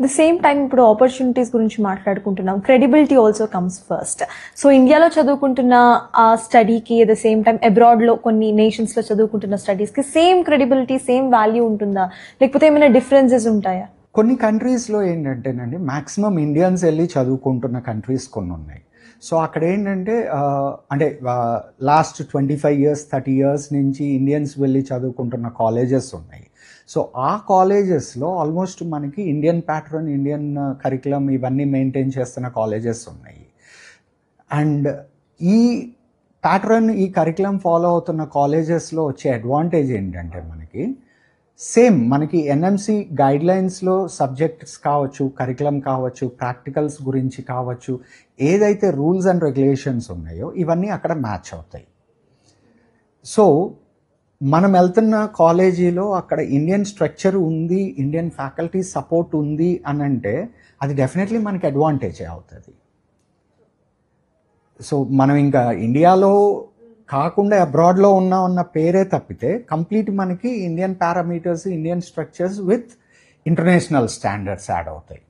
The same time ఇప్పుడు opportunities గురించి మాట్లాడుకుంటున్నాం, credibility also comes first. So ఇండియాలో చదువుకుంటున్న ఆ స్టడీకి ద సేమ్ టైం అబ్రాడ్లో కొన్ని నేషన్స్లో చదువుకుంటున్న స్టడీస్కి సేమ్ క్రెడిబిలిటీ, సేమ్ వాల్యూ ఉంటుందా, లేకపోతే ఏమైనా డిఫరెన్సెస్ ఉంటాయా? కొన్ని కంట్రీస్లో ఏంటంటేనండి, మ్యాక్సిమం ఇండియన్స్ వెళ్ళి చదువుకుంటున్న కంట్రీస్ కొన్ని ఉన్నాయి. సో అక్కడ ఏంటంటే అంటే లాస్ట్ 25 years 30 years నుంచి ఇండియన్స్ వెళ్ళి చదువుకుంటున్న కాలేజెస్ ఉన్నాయి. సో ఆ కాలేజెస్లో ఆల్మోస్ట్ మనకి ఇండియన్ ప్యాటర్న్, ఇండియన్ కరికులం ఇవన్నీ మెయింటైన్ చేస్తున్న కాలేజెస్ ఉన్నాయి. అండ్ ఈ ప్యాటర్న్, ఈ కరికులం ఫాలో అవుతున్న కాలేజెస్లో వచ్చే అడ్వాంటేజ్ ఏంటంటే మనకి సేమ్ మనకి ఎన్ఎంసి గైడ్లైన్స్లో సబ్జెక్ట్స్ కావచ్చు, కరికులం కావచ్చు, ప్రాక్టికల్స్ గురించి కావచ్చు, ఏదైతే రూల్స్ అండ్ రెగ్యులేషన్స్ ఉన్నాయో ఇవన్నీ అక్కడ మ్యాచ్ అవుతాయి. సో మనం వెళ్తున్న కాలేజీలో అక్కడ ఇండియన్ స్ట్రక్చర్ ఉంది, ఇండియన్ ఫ్యాకల్టీ సపోర్ట్ ఉంది అని అంటే అది డెఫినెట్లీ మనకి అడ్వాంటేజే అవుతుంది. సో మనం ఇంకా ఇండియాలో కాకుండా అబ్రాడ్లో ఉన్న పేరే తప్పితే కంప్లీట్ మనకి Indian parameters, Indian structures with international standards add అవుతాయి.